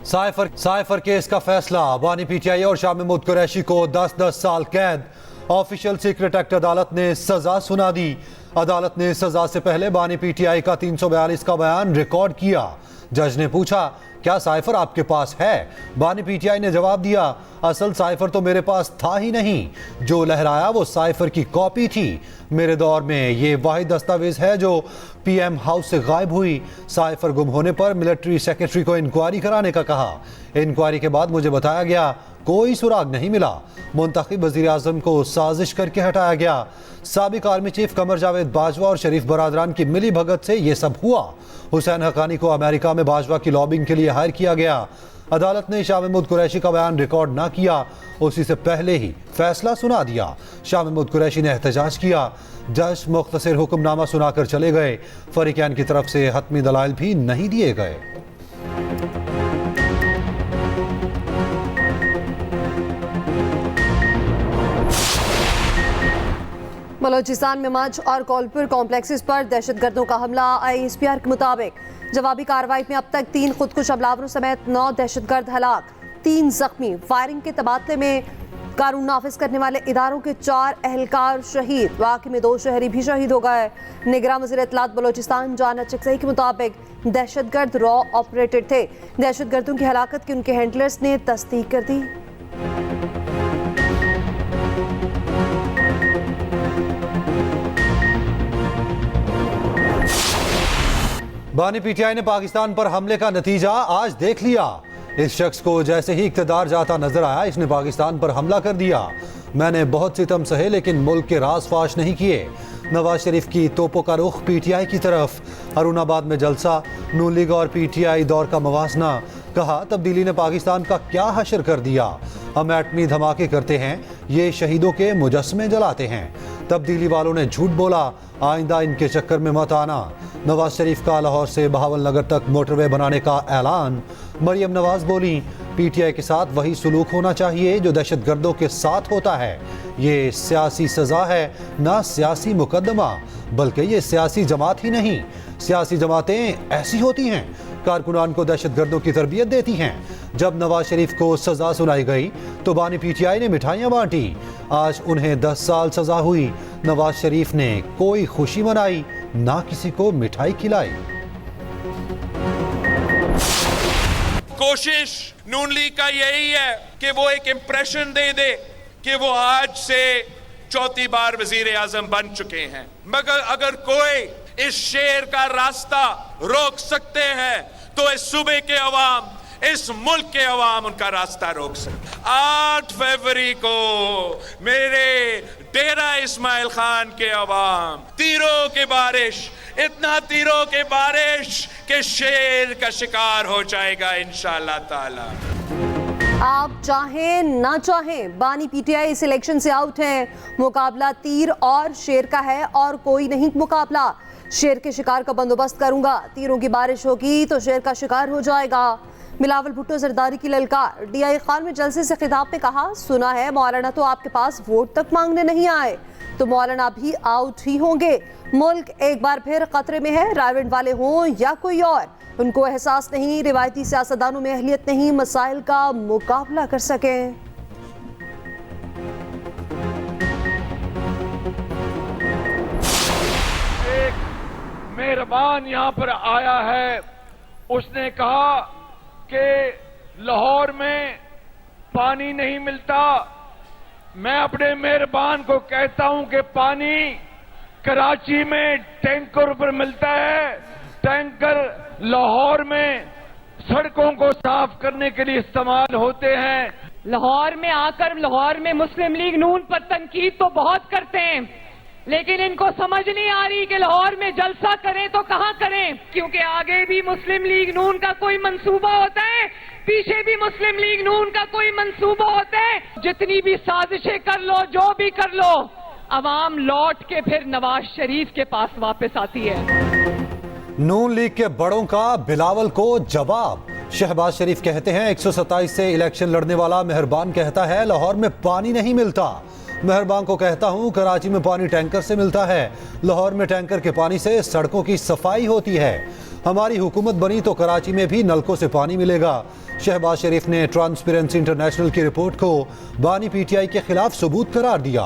Cipher case का फैसला, बानी पीटीआई और शाह महमूद कुरैशी को 10-10 साल कैद। ऑफिशियल सीक्रेट एक्ट अदालत ने सजा सुना दी। अदालत ने सजा से पहले बानी पीटीआई का 342 का बयान रिकॉर्ड किया। जज ने पूछा, क्या साइफर आपके पास है? बानी पीटीआई ने जवाब दिया, असल साइफर तो मेरे पास था ही नहीं, जो लहराया वो साइफर की कॉपी थी। मेरे दौर में ये वाहिद दस्तावेज है जो पीएम हाउस से गायब हुई। साइफर गुम होने पर मिलिट्री सेक्रेटरी को इंक्वायरी कराने का कहा। इंक्वायरी के बाद मुझे बताया गया कोई सुराग नहीं मिला। मुंतखब वजीर आजम को साजिश करके हटाया गया। साबिक आर्मी चीफ कमर जावेद बाजवा और शरीफ बरादरान की मिली भगत से ये सब हुआ। हुसैन हक्कानी को अमेरिका में बाजवा की लॉबिंग के लिए हायर किया गया। अदालत ने शाह महमूद कुरैशी का बयान रिकॉर्ड ना किया, उसी से पहले ही फैसला सुना दिया। शाह महमूद कुरैशी ने एहतजाज किया। जज मुख्तसर हुक्मनामा सुनाकर चले गए। फरीकैन की तरफ से हतमी दलाइल भी नहीं दिए गए। बलोचिस्तान में मच और कौलपुर कॉम्प्लेक्सेस पर दहशतगर्दों का हमला। ISPR के मुताबिक जवाबी कार्रवाई में अब तक 3 खुदकुश हमलावरों समेत 9 दहशतगर्द हलाक, 3 जख्मी। फायरिंग के तबादले में कानून नाफिज करने वाले इदारों के 4 एहलकार शहीद। वाक़े में 2 शहरी भी शहीद हो गए। निगरान वज़ीर इत्तलात बलोचिस्तान जाना चकसई के मुताबिक दहशतगर्द रॉ ऑपरेटेड थे। दहशतगर्दों की हलाकत की उनके हैंडलर्स ने तस्दीक कर दी। बानी पीटीआई ने पाकिस्तान पर हमले का नतीजा आज देख लिया। इस शख्स को जैसे ही इक़्तिदार जाता नजर आया, इसने पाकिस्तान पर हमला कर दिया। मैंने बहुत सितम सहे लेकिन मुल्क के राज फाश नहीं किए। नवाज शरीफ की तोपों का रुख पीटीआई की तरफ। अरुणाबाद में जलसा, नून लीग और पीटीआई दौर का मवाजना। कहा, तब्दीली ने पाकिस्तान का क्या हशर कर दिया। हम एटमी धमाके करते हैं, ये शहीदों के मुजस्समे जलाते हैं। तब्दीली वालों ने झूठ बोला, आइंदा इनके चक्कर में मत आना। नवाज शरीफ का लाहौर से बहावल नगर तक मोटरवे बनाने का ऐलान। मरियम नवाज बोली, पीटीआई के साथ वही सुलूक होना चाहिए जो दहशतगर्दों के साथ होता है। ये सियासी सजा है, ना सियासी मुकदमा, बल्कि ये सियासी जमात ही नहीं। सियासी जमातें ऐसी होती हैं, कारकुनान को दहशतगर्दों की तरबियत देती हैं। जब नवाज शरीफ को सजा सुनाई गई तो बानी पीटीआई ने मिठाइयाँ बांटी। आज उन्हें 10 साल सजा हुई। नवाज शरीफ ने कोई खुशी मनाई, ना किसी को मिठाई खिलाई। कोशिश नून लीग का यही है कि वो एक इंप्रेशन दे दे कि वो आज से 4थी बार वजीर आजम बन चुके हैं। मगर अगर कोई इस शेर का रास्ता रोक सकते हैं तो इस सूबे के अवाम, इस मुल्क के अवाम उनका रास्ता रोक सकते। 8 फरवरी को मेरे डेरा इस्माइल खान के अवाम तीरों की बारिश, इतना तीरों की बारिश के शेर का शिकार हो जाएगा इंशाअल्लाह ताला। आप चाहें ना चाहें, बानी पीटीआई इस इलेक्शन से आउट है। मुकाबला तीर और शेर का है और कोई नहीं मुकाबला। शेर के शिकार का बंदोबस्त करूंगा, तीरों की बारिश होगी तो शेर का शिकार हो जाएगा। बिलावल भुट्टो जरदारी की ललकार। DI खान में जलसे से खिताब में कहा, सुना है मौलाना तो आपके पास वोट तक मांगने नहीं आए, तो मौलाना भी आउट ही होंगे। मुल्क एक बार फिर खतरे में है। रायवेंड वाले हों या कोई और, उनको एहसास नहीं, रिवायती सियासतदानों में अहलियत नहीं, मसाइल का मुकाबला कर सकें। एक मेहरबान यहाँ पर आया है, उसने कहा कि लाहौर में पानी नहीं मिलता। मैं अपने मेहरबान को कहता हूं कि पानी कराची में टैंकर पर मिलता है। टैंकर लाहौर में सड़कों को साफ करने के लिए इस्तेमाल होते हैं। लाहौर में आकर लाहौर में मुस्लिम लीग नून पर तनकीद तो बहुत करते हैं, लेकिन इनको समझ नहीं आ रही कि लाहौर में जलसा करें तो कहां करें, क्योंकि आगे भी मुस्लिम लीग नून का कोई मंसूबा होता है, पीछे भी मुस्लिम लीग नून का कोई मंसूबा होता है। जितनी भी साजिशें कर लो, जो भी कर लो, अवाम लौट के फिर नवाज शरीफ के पास वापस आती है। नून लीग के बड़ों का बिलावल को जवाब। शहबाज शरीफ कहते हैं 127 से इलेक्शन लड़ने वाला मेहरबान कहता है लाहौर में पानी नहीं मिलता। मेहरबान को कहता हूं कराची में पानी टैंकर से मिलता है, लाहौर में टैंकर के पानी से सड़कों की सफाई होती है। हमारी हुकूमत बनी तो कराची में भी नलकों से पानी मिलेगा। शहबाज शरीफ ने ट्रांसपेरेंसी इंटरनेशनल की रिपोर्ट को बानी पीटीआई के खिलाफ सबूत करार दिया।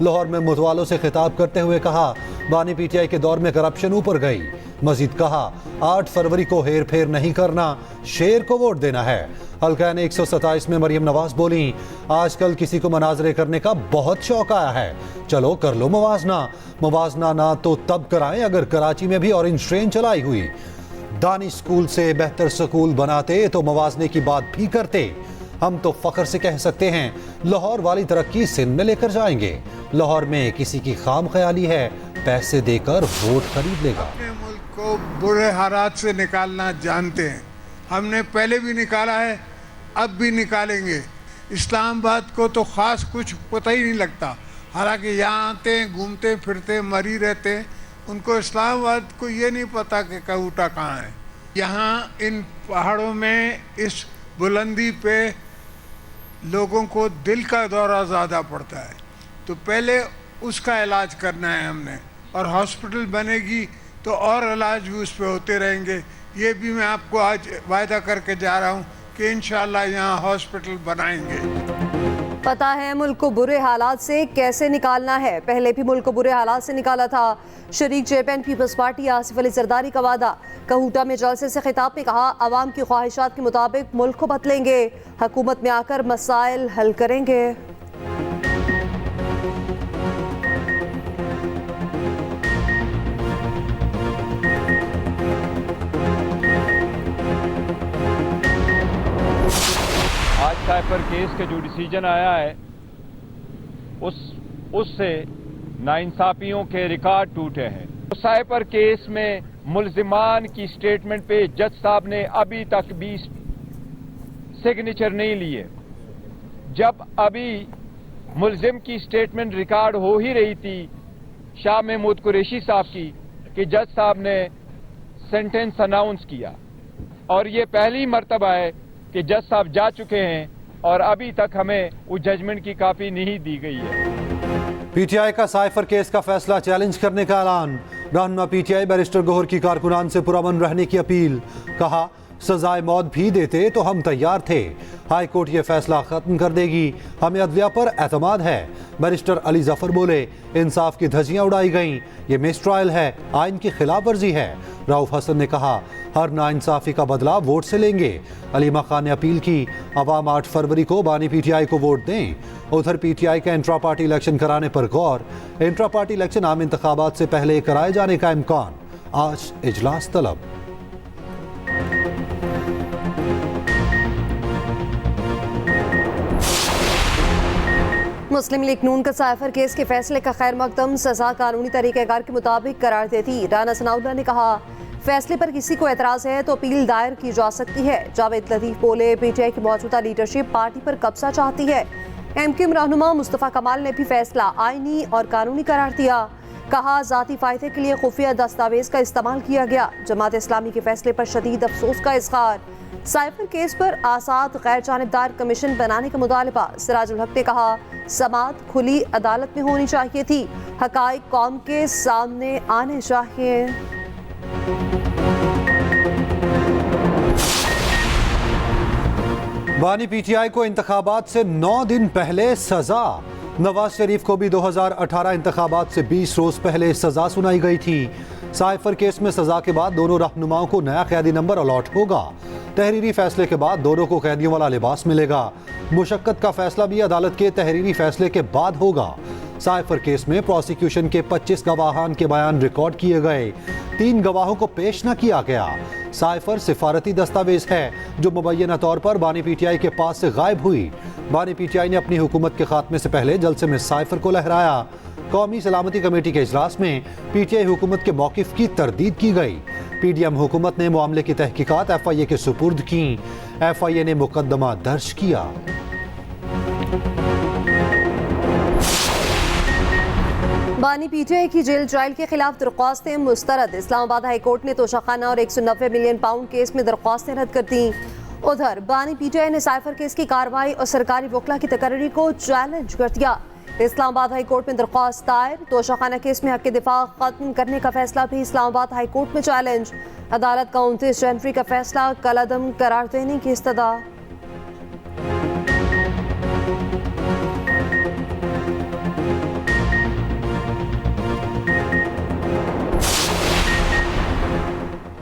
लाहौर में मुतवालों से खिताब करते हुए कहा, बानी पीटीआई के दौर में करप्शन ऊपर गई। मजीद कहा, 8 फरवरी को हेर फेर नहीं करना, शेर को वोट देना है। हल्का 127 में मरियम नवाज बोली, आजकल किसी को मनाजरे करने का बहुत शौक आया है, चलो कर लो मुवाजना ना तो तब कराएं अगर कराची में भी ऑरेंज ट्रेन चलाई हुई। दानिश स्कूल से बेहतर स्कूल बनाते तो मवाजने की बात भी करते। हम तो फख्र से कह सकते हैं लाहौर वाली तरक्की सिंध में लेकर जाएंगे। लाहौर में किसी की खाम ख्याली है, पैसे देकर वोट खरीद लेगा। अपने मुल्क को बुरे हालात से निकालना जानते हैं, हमने पहले भी निकाला है, अब भी निकालेंगे। इस्लामाबाद को तो खास कुछ पता ही नहीं लगता, हालांकि यहाँ आते हैं, घूमते फिरते मरी रहते हैं, उनको इस्लामाबाद को ये नहीं पता कि कऊटा कहाँ है। यहाँ इन पहाड़ों में इस बुलंदी पे लोगों को दिल का दौरा ज़्यादा पड़ता है, तो पहले उसका इलाज करना है हमने, और हॉस्पिटल बनेगी तो और इलाज भी उस पर होते रहेंगे। ये भी मैं आपको आज वायदा करके जा रहा हूँ कि इंशाल्लाह यहाँ हॉस्पिटल बनाएंगे। पता है मुल्क को बुरे हालात से कैसे निकालना है, पहले भी मुल्क को बुरे हालात से निकाला था। शरीक chairman Peoples Party Asif Ali Zardari का वादा। कहूटा में जलसे से खिताब में कहा, अवाम की ख्वाहिशात के मुताबिक मुल्क को बदलेंगे, हुकूमत में आकर मसाइल हल करेंगे। आज साइफर केस के जो डिसीजन आया है उससे नाइंसाफियों के रिकॉर्ड टूटे हैं। तो साइफर केस में मुल्जिमान की स्टेटमेंट पे जज साहब ने अभी तक भी सिग्नेचर नहीं लिए। जब अभी मुल्जिम की स्टेटमेंट रिकॉर्ड हो ही रही थी शाह महमूद कुरैशी साहब की, कि जज साहब ने सेंटेंस अनाउंस किया, और ये पहली मर्तबा है कि जज साहब जा चुके हैं और अभी तक हमें उस जजमेंट की कॉपी नहीं दी गई है। पीटीआई का साइफर केस का फैसला चैलेंज करने का ऐलान। रहनुमा पीटीआई बैरिस्टर गौहर की कारकुनान से पुरअमन रहने की अपील। कहा, सजाए मौत भी देते तो हम तैयार थे, हाई कोर्ट ये फैसला खत्म कर देगी, हमें अदलिया पर एतमाद है। बैरिस्टर अली जफर बोले, इंसाफ की धज्जियां उड़ाई गईं, ये मिस ट्रायल है, आइन की खिलाफ वर्जी है। रऊफ हसन ने कहा, हर नाइंसाफी का बदला वोट से लेंगे। अलीमा खान ने अपील की, अवाम 8 फरवरी को बानी पीटीआई को वोट दें। उधर पीटीआई का इंट्रा पार्टी इलेक्शन कराने पर गौर। इंट्रा पार्टी इलेक्शन आम इंतखाबात से पहले कराए जाने का इम्कान। आज इजलास तलब। मुस्लिम लीग नून का साइफर केस के फैसले का खैर मकदम सजा कानूनी तरीक़ेकार के मुताबिक करार देती। राना सनाउल्लाह ने कहा, फैसले पर किसी को एतराज़ है तो अपील दायर की जा सकती है। जावेद लतीफ़ बोले, पीटीआई की मौजूदा लीडरशिप पार्टी पर कब्जा चाहती है। एमक्यूएम रहनुमा मुस्तफ़ा कमाल ने भी फैसला आईनी और कानूनी करार दिया। कहा, ज़ाती फ़ायदे के लिए खुफिया दस्तावेज का इस्तेमाल किया गया। जमात इस्लामी के फैसले पर शदीद अफसोस का इज़हार। साइफर केस पर आसाद गैर जानिबदार कमीशन बनाने का मुतालबा। सिराजुल हक ने कहा, समाअत खुली अदालत में होनी चाहिए थी, हक़ाइक़ कौम के सामने आने चाहिए। बानी पीटीआई को इंतखाबात से 9 दिन पहले सजा। नवाज शरीफ को भी 2018 इंतखाबात से 20 रोज पहले सजा सुनाई गई थी। साइफर केस में सजा के बाद दोनों रहनुमाओं को नया कैदी नंबर अलॉट होगा। तहरीरी फैसले के बाद दोनों को कैदियों वाला लिबास मिलेगा। मुशक्कत का फैसला भी अदालत के तहरीरी फैसले के बाद होगा। साइफर केस में प्रोसिक्यूशन के 25 गवाहान के बयान रिकॉर्ड किए गए, 3 गवाहों को पेश न किया गया। साइफर सिफारती दस्तावेज है जो मुबैना तौर पर बानी पीटीआई के पास से गायब हुई। बानी पीटीआई ने अपनी हुकूमत के खात्मे से पहले जलसे में साइफर को लहराया। कौमी सलामती कमेटी के इजलास में पीटीआई हुकूमत के मौकिफ की तरदीद की गई। पीडीएम हुकूमत ने मामले की तहकीकात एफआईए के सुपुर्द की। एफआईए ने मुकदमा दर्ज किया। बानी पीटीआई की जेल ट्रायल के खिलाफ दरख्वास्तें मुस्तरद। इस्लामाबाद हाई कोर्ट ने तोशाखाना और 190 मिलियन पाउंड केस में दरख्वास्तें रद्द कर दी। उधर बानी पीटीआई ने साइफर केस की कार्रवाई और सरकारी वकला की तकर्री को चैलेंज कर दिया। इस्लामाबाद हाई कोर्ट में दरख्वास्त दायर। तोशाखाना केस में हक दिफा खत्म करने का फैसला भी इस्लामाबाद हाई कोर्ट में चैलेंज। अदालत का 29 जनवरी का फैसला कलअदम करार देने की इस्तदा।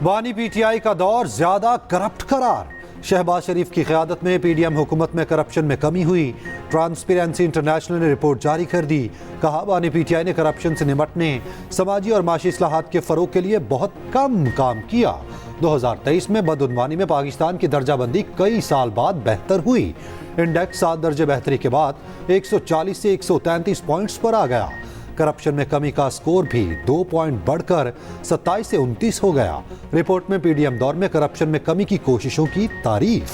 बानी पीटीआई का दौर ज्यादा करप्ट करार। शहबाज शरीफ की क़यादत में पीडीएम हुकूमत में करप्शन में कमी हुई। ट्रांसपेरेंसी इंटरनेशनल ने रिपोर्ट जारी कर दी। कहा बानी पीटीआई ने करप्शन से निपटने, समाजी और माशी इस्लाहात के फरोग के लिए बहुत कम काम किया। 2023 में बदउनवानी में पाकिस्तान की दर्जाबंदी कई साल बाद बेहतर हुई। इंडेक्स 7 दर्जे बेहतरी के बाद 140 से 133 पॉइंट्स पर आ गया। करप्शन में कमी का स्कोर भी 2 पॉइंट बढ़कर 27 से 29 हो गया। रिपोर्ट में पीडीएम दौर में करप्शन में कमी की कोशिशों की तारीफ।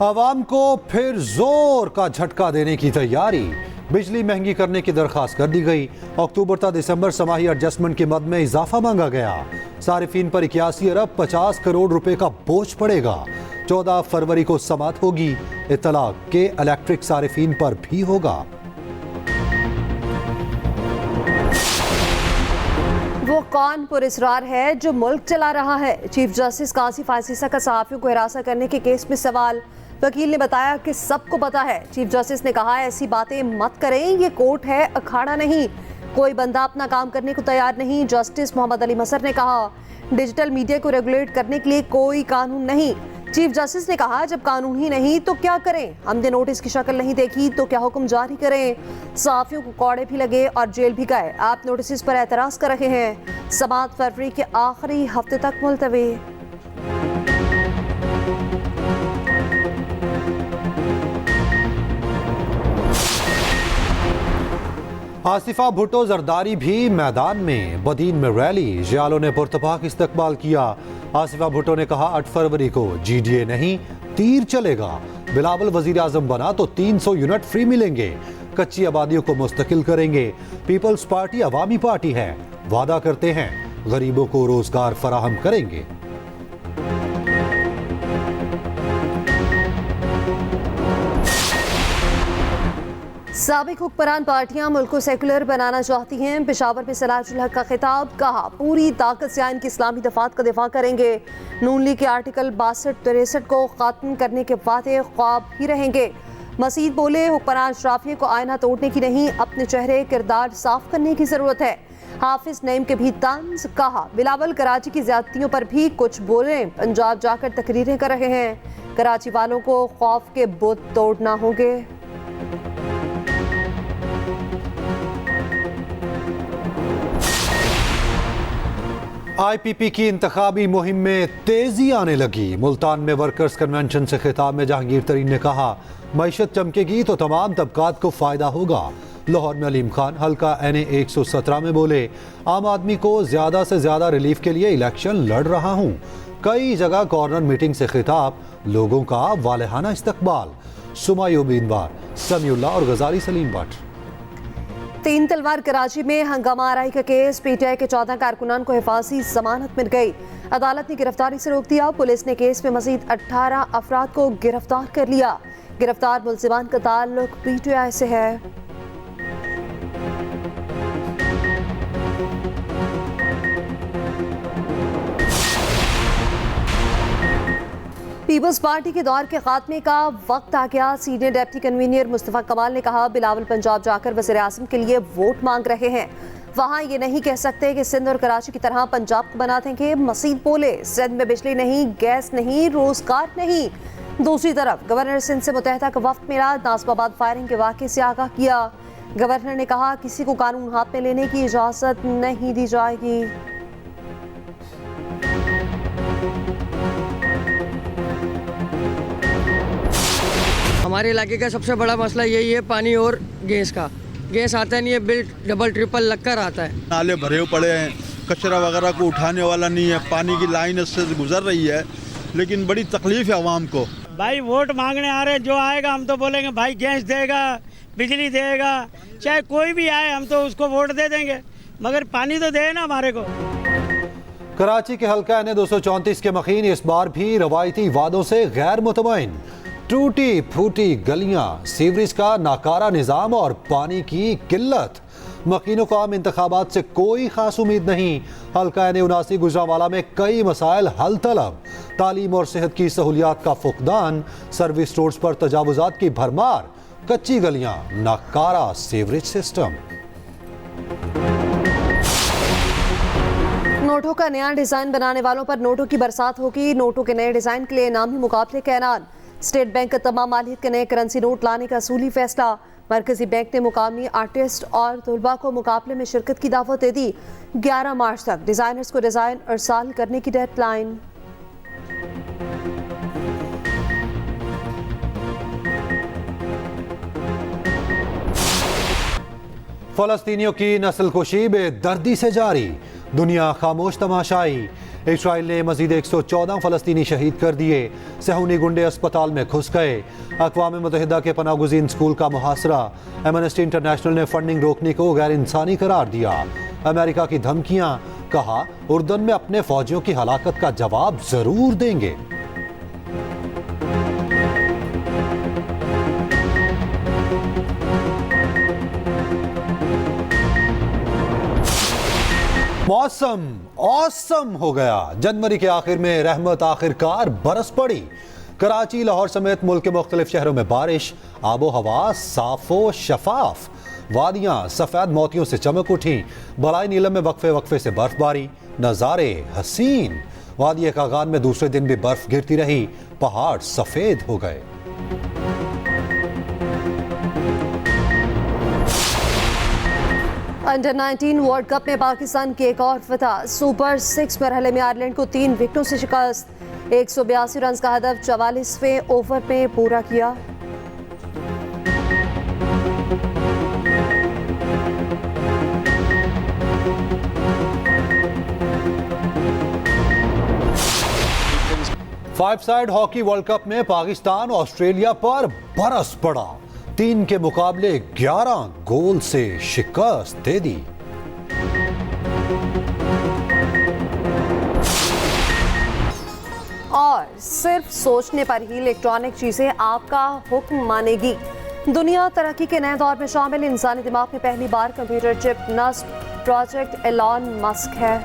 आवाम को फिर जोर का झटका देने की तैयारी। बिजली महंगी करने की दरखास्त कर दी गई। अक्टूबर तक दिसंबर समाही एडजस्टमेंट की मद में इजाफा मांगा गया। सारिफीन पर 81 अरब 50 करोड़ रुपए का बोझ पड़ेगा। 14 फरवरी को समाअत होगी। इत्तलाक के इलेक्ट्रिक सारिफीन पर भी होगा। वो कौन पुरस्कार है जो मुल्क चला रहा है? चीफ जस्टिस कासिफ आसिसा का सहाफियों को हिरासत करने के केस में सवाल। वकील ने बताया कि सबको पता है। चीफ जस्टिस ने कहा ऐसी बातें मत करें, ये कोर्ट है, अखाड़ा नहीं। कोई बंदा अपना काम करने को तैयार नहीं। जस्टिस मोहम्मद अली मसर ने कहा डिजिटल मीडिया को रेगुलेट करने के लिए कोई कानून नहीं। चीफ जस्टिस ने कहा जब कानून ही नहीं तो क्या करें? हमने नोटिस की शक्ल नहीं देखी तो क्या हुक्म जारी करें? सहाफियों को कौड़े भी लगे और जेल भी गए। आप नोटिस पर एतराज कर रहे हैं। 7 फरवरी के आखिरी हफ्ते तक मुलतवी। आसिफा भुट्टो जरदारी भी मैदान में। बदीन में रैली, जियालों ने पुरतपाक इस्तकबाल किया। आसिफा भुट्टो ने कहा 8 फरवरी को जीडीए नहीं तीर चलेगा। बिलावल वजीर आजम बना तो 300 यूनिट फ्री मिलेंगे। कच्ची आबादियों को मुस्तकिल करेंगे। पीपल्स पार्टी अवामी पार्टी है, वादा करते हैं गरीबों को रोजगार फराहम करेंगे। साबिक हुक्मरान पार्टियां मुल्क को सेकुलर बनाना चाहती हैं। पेशावर में सलाजुल हक का खिताब। कहा पूरी ताकत से आइन की इस्लामी दफात का दिफा करेंगे। नून लीग के आर्टिकल 62-63 को खात्म करने के वादे ख्वाब ही रहेंगे। मसीद बोले हुक्मरान अशराफिया को आईना तोड़ने की नहीं, अपने चेहरे किरदार साफ करने की जरूरत है। हाफिज नईम के भी तंज। कहा बिलावल कराची की ज्यादतियों पर भी कुछ बोले। पंजाब जाकर तकरीरें कर रहे हैं। कराची वालों को खौफ के बुत तोड़ना होंगे। आईपीपी की इंतखाबी मुहिम में तेजी आने लगी। मुल्तान में वर्कर्स कन्वेंशन से खिताब में जहांगीर तरीन ने कहा मईशत चमकेगी तो तमाम तबकात को फायदा होगा। लाहौर में अलीम खान हल्का NA 117 में बोले आम आदमी को ज्यादा से ज्यादा रिलीफ के लिए इलेक्शन लड़ रहा हूँ। कई जगह कॉर्नर मीटिंग से खिताब, लोगों का वालेहाना इस्तकबाल। सुमाई उम्मीदवार समीउल्लाह और गजाली सलीम भट्ट। 3 तलवार कराची में हंगामा आराई का केस। पीटीआई के 14 कारकुनान को हिफाजी जमानत मिल गई। अदालत ने गिरफ्तारी से रोक दिया। पुलिस ने केस में मजीद 18 अफराद को गिरफ्तार कर लिया। गिरफ्तार मुलजिमान का ताल्लुक पीटीआई से है। पीपल्स पार्टी के दौर के खात्मे का वक्त आ गया। सीनियर डिप्टी कन्वीनर मुस्तफ़ा कमाल ने कहा बिलावल पंजाब जाकर वज़ीर आज़म के लिए वोट मांग रहे हैं। वहाँ ये नहीं कह सकते कि सिंध और कराची की तरह पंजाब को बना देंगे। मसीद बोले सिंध में बिजली नहीं, गैस नहीं, रोजगार नहीं। दूसरी तरफ गवर्नर सिंध से मुतहदा का वफ्द मिला। नासबाबाद फायरिंग के वाक़े से आगाह किया। गवर्नर ने कहा किसी को कानून हाथ में लेने की इजाज़त नहीं दी जाएगी। हमारे इलाके का सबसे बड़ा मसला यही है पानी और गैस का। गैस आता नहीं है, बिल डबल ट्रिपल लगकर आता है। नाले भरे पड़े हैं, कचरा वगैरह को उठाने वाला नहीं है। पानी की लाइन इससे गुजर रही है, लेकिन बड़ी तकलीफ है आवाम को। भाई वोट मांगने आ रहे हैं, जो आएगा हम तो बोलेंगे भाई गैस देगा, बिजली देगा, चाहे कोई भी आए हम तो उसको वोट दे देंगे, मगर पानी तो दे ना हमारे को। कराची के हल्का NA 234 के मखीन इस बार भी रवायती वादों से गैर मुतमईन। टूटी फूटी गलियां, सीवरेज का नाकारा निजाम और पानी की किल्लत। मकीनों को आम इंतखाबात से कोई खास उम्मीद नहीं। हल्का ने गुजरांवाला में कई मसाइल हल तलब। तालीम और सेहत की सहूलियात का फुकदान, सर्विस रोड्स पर तजावुजात की भरमार, कच्ची गलियां, नाकारा सीवरेज सिस्टम। नोटों का नया डिजाइन बनाने वालों पर नोटों की बरसात होगी। नोटों के नए डिजाइन के लिए नामी मुकाबले का ऐलान। स्टेट बैंक का तमाम मालियत के नए करेंसी नोट लाने का असूली फैसला। मरकजी बैंक ने मुकामी आर्टिस्ट और तुलबा को मुकाबले में शिरकत की दावत दे दी। 11 मार्च तक डिजाइनर्स को डिजाइन अरसाल करने की डेडलाइन। फलस्तीनियों की नस्लकुशी बेदर्दी से जारी, दुनिया खामोश तमाशाई। इसराइल ने मजीद 114 फलस्तीनी शहीद कर दिए। सहूनी गुंडे अस्पताल में घुस गए। अक़वाम मुत्तहिदा के पनाहगुज़ीन स्कूल का मुहासरा। एमनेस्टी इंटरनेशनल ने फंडिंग रोकने को गैर इंसानी करार दिया। अमेरिका की धमकियां, कहा उर्दन में अपने फौजियों की हलाकत का जवाब जरूर देंगे। मौसम औसम हो गया। जनवरी के आखिर में रहमत आखिरकार बरस पड़ी। कराची, लाहौर समेत मुल्क के मुख्तलिफ शहरों में बारिश। आबो हवा साफो शफाफ, वादियां सफेद मोतियों से चमक उठी। बलाई नीलम में वक्फे वक्फे से बर्फबारी, नजारे हसीन। वादी कागान में दूसरे दिन भी बर्फ गिरती रही, पहाड़ सफेद हो गए। अंडर 19 वर्ल्ड कप में पाकिस्तान की एक और फतह। सुपर 6 मरहले में आयरलैंड को 3 विकेटों से शिकस्त। 182 रन का हदफ 44वें ओवर में पूरा किया। Five side hockey world cup में पाकिस्तान ऑस्ट्रेलिया पर बरस पड़ा। 3 के मुकाबले 11 गोल से शिकस्त दे दी। और सिर्फ सोचने पर ही इलेक्ट्रॉनिक चीजें आपका हुक्म मानेगी। दुनिया तरक्की के नए दौर में शामिल। इंसानी दिमाग में पहली बार कंप्यूटर चिप नस्ब प्रोजेक्ट एलॉन मस्क है।